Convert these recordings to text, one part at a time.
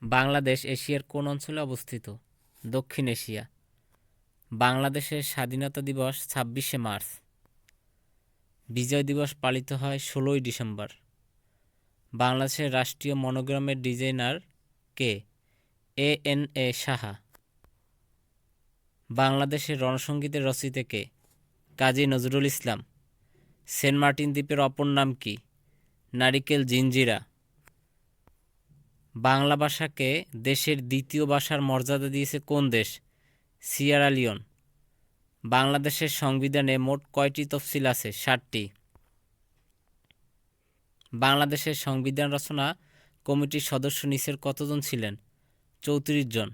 বাংলাদেশ এশিয়ার কোন অঞ্চলে অবস্থিত? দক্ষিণ এশিয়া। বাংলাদেশের স্বাধীনতা দিবস ২৬শে মার্চ। বিজয় দিবস পালিত হয় ১৬ই ডিসেম্বর। বাংলাদেশের রাষ্ট্রীয় মনোগ্রামের ডিজাইনার কে? এ সাহা। বাংলাদেশের রণসঙ্গীতের রচয়িতা কে? কাজী নজরুল ইসলাম। সেন্ট মার্টিন দ্বীপের অপর নাম কি? নারিকেল জিঞ্জিরা। বাংলা ভাষাকে দেশের দ্বিতীয় ভাষার মর্যাদা দিয়েছে কোন দেশ? Sierra Leone. বাংলাদেশের সংবিধানে মোট কয়টি তফসিল আছে? ৭টি। বাংলাদেশের সংবিধান রচনা কমিটির সদস্য নিচের কতজন ছিলেন? ৩৪ জন।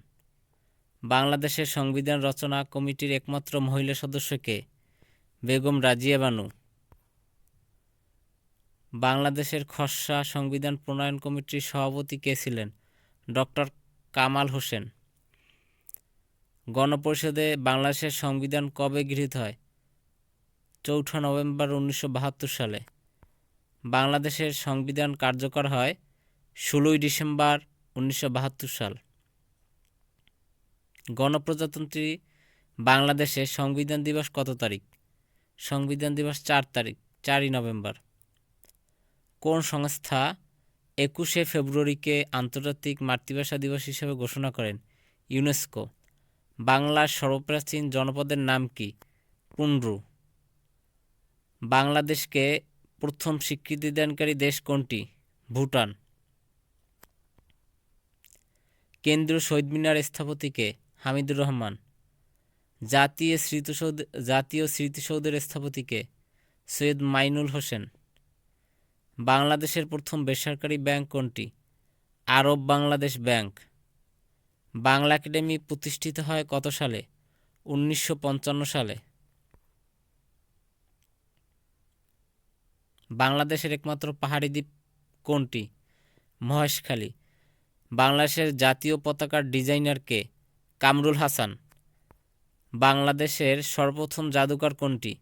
বাংলাদেশের সংবিধান রচনা কমিটির একমাত্র মহিলা সদস্য কে? বেগম রাজিয়া বানু। বাংলাদেশের খসড়া সংবিধান প্রণয়ন কমিটির সভাপতি কে ছিলেন? ডক্টর কামাল হোসেন। গণপরিষদে বাংলাদেশের সংবিধান কবে গৃহীত হয়? ৪ নভেম্বর ১৯৭২ সালে। বাংলাদেশের সংবিধান কার্যকর হয় ১৬ই ডিসেম্বর ১৯৭২ সাল। গণপ্রজাতন্ত্রী বাংলাদেশের সংবিধান দিবস কত তারিখ? সংবিধান দিবস ৪ই নভেম্বর। কোন সংস্থা ২১শে ফেব্রুয়ারিকে আন্তর্জাতিক মাতৃভাষা দিবস হিসেবে ঘোষণা করেন? ইউনেস্কো। বাংলার সর্বপ্রাচীন জনপদের নাম কি? পুন্ড্রু। বাংলাদেশকে প্রথম স্বীকৃতি দানকারী দেশ কোনটি? ভুটান। কেন্দ্রীয় শহীদ মিনার স্থপতি কে? হামিদুর রহমান। জাতীয় স্মৃতিসৌধের স্থপতি কে? সৈয়দ মাইনুল হোসেন। বাংলাদেশের প্রথম বেসরকারি ব্যাংক কোনটি? আরব বাংলাদেশ ব্যাংক। বাংলা একাডেমি প্রতিষ্ঠিত হয় কত সালে? ১৯৫৫ সালে। বাংলাদেশের একমাত্র পাহাড়ি দ্বীপ কোনটি? মহেশখালী। বাংলাদেশের জাতীয় পতাকার ডিজাইনার কে? কামরুল হাসান। বাংলাদেশের সর্বপ্রথম জাদুঘর কোনটি?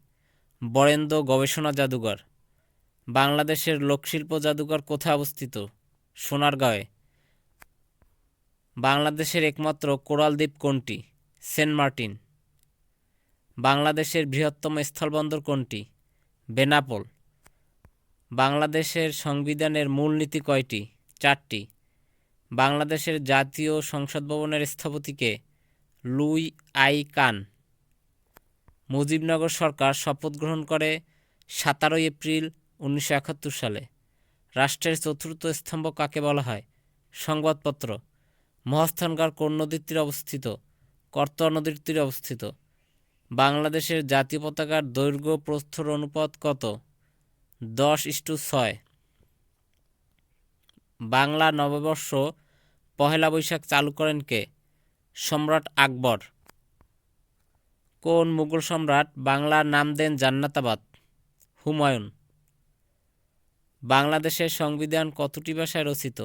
বরেন্দ্র গবেষণা জাদুঘর। বাংলাদেশের লোকশিল্প জাদুঘর কোথায় অবস্থিত? সোনারগাঁয়ে। বাংলাদেশের একমাত্র কোরাল দ্বীপ কোনটি? Saint Martin. বাংলাদেশের বৃহত্তম স্থলবন্দর কোনটি? বেনাপোল। বাংলাদেশের সংবিধানের মূলনীতি কয়টি? ৪টি। বাংলাদেশের জাতীয় সংসদ ভবনের স্থপতি কে? লুই আই কান। মুজিবনগর সরকার শপথ গ্রহণ করে ১৭ এপ্রিল ১৯৭১ সালে। রাষ্ট্রের চতুর্থ স্তম্ভ কাকে বলা হয়? সংবাদপত্র। মহাস্থানগড় কোন নদীর তীরে অবস্থিত? করতোয়া নদীর তীরে অবস্থিত। বাংলাদেশের জাতীয় পতাকার দৈর্ঘ্য প্রস্থর অনুপাত কত? ১০:৬। বাংলা নববর্ষ পহেলা বৈশাখ চালু করেন কে? সম্রাট আকবর। কোন মুঘল সম্রাট বাংলার নাম দেন জান্নাতাবাদ? হুমায়ুন। বাংলাদেশের সংবিধান কতটি ভাষায় রচিত?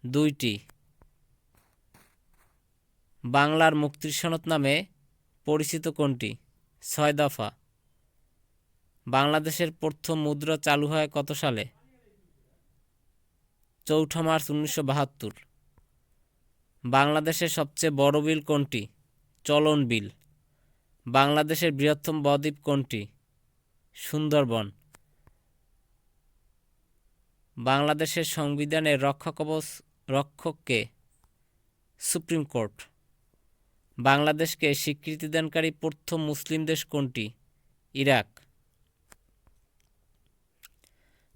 ২টি। বাংলার মুক্তির সনদ নামে পরিচিত কোনটি? ৬ দফা। বাংলাদেশের প্রথম মুদ্রা চালু হয় কত সালে? ৪ মার্চ ১৯৭২। বাংলাদেশের সবচেয়ে বড় বিল কোনটি? চলন বিল। বাংলাদেশের বৃহত্তম বদ্বীপ কোনটি? সুন্দরবন। বাংলাদেশের সংবিধানের রক্ষক কে? Supreme court. বাংলাদেশকে স্বীকৃতিদানকারী প্রথম মুসলিম দেশ কোনটি? ইরাক।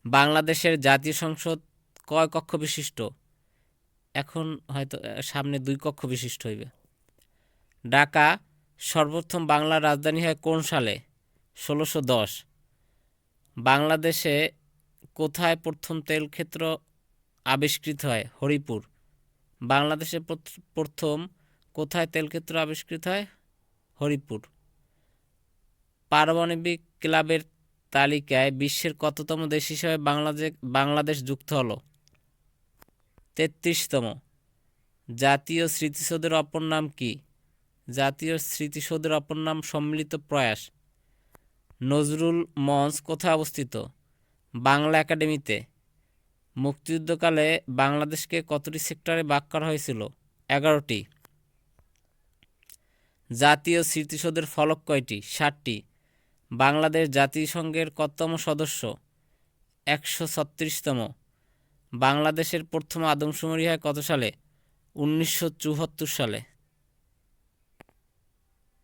বাংলাদেশের জাতীয় সংসদ কয় কক্ষ বিশিষ্ট? এখন হয়তো সামনে ২ কক্ষ বিশিষ্ট হইবে। ঢাকা সর্বপ্রথম বাংলার রাজধানী হয় কোন সালে? ১৬১০। বাংলাদেশে কোথায় প্রথম তেলক্ষেত্র আবিষ্কৃত হয়? হরিপুর। বাংলাদেশে প্রথম কোথায় তেলক্ষেত্র আবিষ্কৃত হয়? হরিপুর। পারমাণবিক ক্লাবের তালিকায় বিশ্বের কততম দেশ হিসেবে বাংলাদেশ যুক্ত হলো? ৩৩তম। জাতীয় স্মৃতিসৌধের অপর নাম কি? জাতীয় স্মৃতিসৌধের অপর নাম সম্মিলিত প্রয়াস। নজরুল মঞ্চ কোথায় অবস্থিত? বাংলা একাডেমিতে। মুক্তিযুদ্ধকালে বাংলাদেশকে কতটি সেক্টরে ভাগ করা হয়েছিল? 11টি। জাতীয় স্মৃতিসৌধের ফলক কয়টি? 7টি। বাংলাদেশ জাতিসংঘের কততম সদস্য? 136তম। বাংলাদেশের প্রথম আদমশুমারি হয় কত সালে? 1974 সালে।